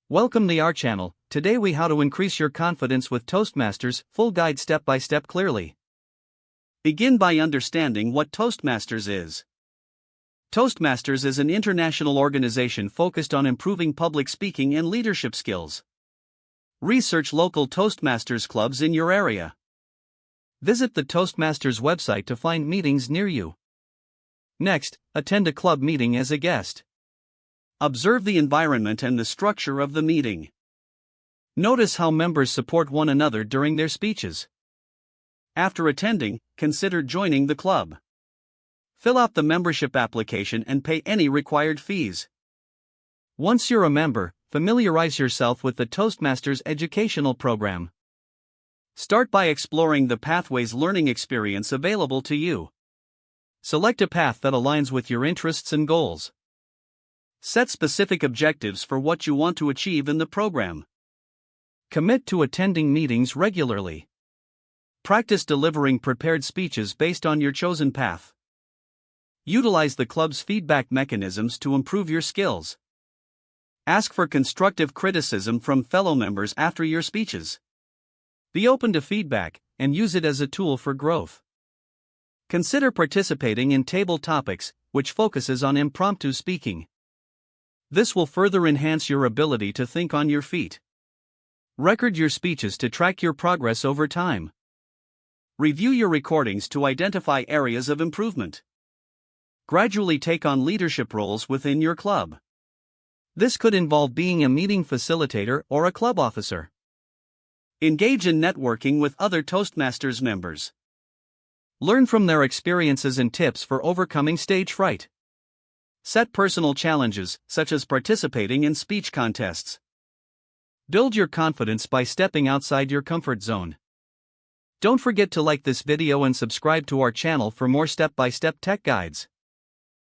Welcome to our channel. Today we how to increase your confidence with Toastmasters, full guide step by step clearly. Begin by understanding what Toastmasters is. Toastmasters is an international organization focused on improving public speaking and leadership skills. Research local Toastmasters clubs in your area. Visit the Toastmasters website to find meetings near you. Next, attend a club meeting as a guest. Observe the environment and the structure of the meeting. Notice how members support one another during their speeches. After attending, consider joining the club. Fill out the membership application and pay any required fees. Once you're a member, familiarize yourself with the Toastmasters educational program. Start by exploring the pathways learning experience available to you. Select a path that aligns with your interests and goals. Set specific objectives for what you want to achieve in the program. Commit to attending meetings regularly. Practice delivering prepared speeches based on your chosen path. Utilize the club's feedback mechanisms to improve your skills. Ask for constructive criticism from fellow members after your speeches. Be open to feedback and use it as a tool for growth. Consider participating in table topics, which focuses on impromptu speaking. This will further enhance your ability to think on your feet. Record your speeches to track your progress over time. Review your recordings to identify areas of improvement. Gradually take on leadership roles within your club. This could involve being a meeting facilitator or a club officer. Engage in networking with other Toastmasters members. Learn from their experiences and tips for overcoming stage fright. Set personal challenges, such as participating in speech contests. Build your confidence by stepping outside your comfort zone. Don't forget to like this video and subscribe to our channel for more step-by-step tech guides.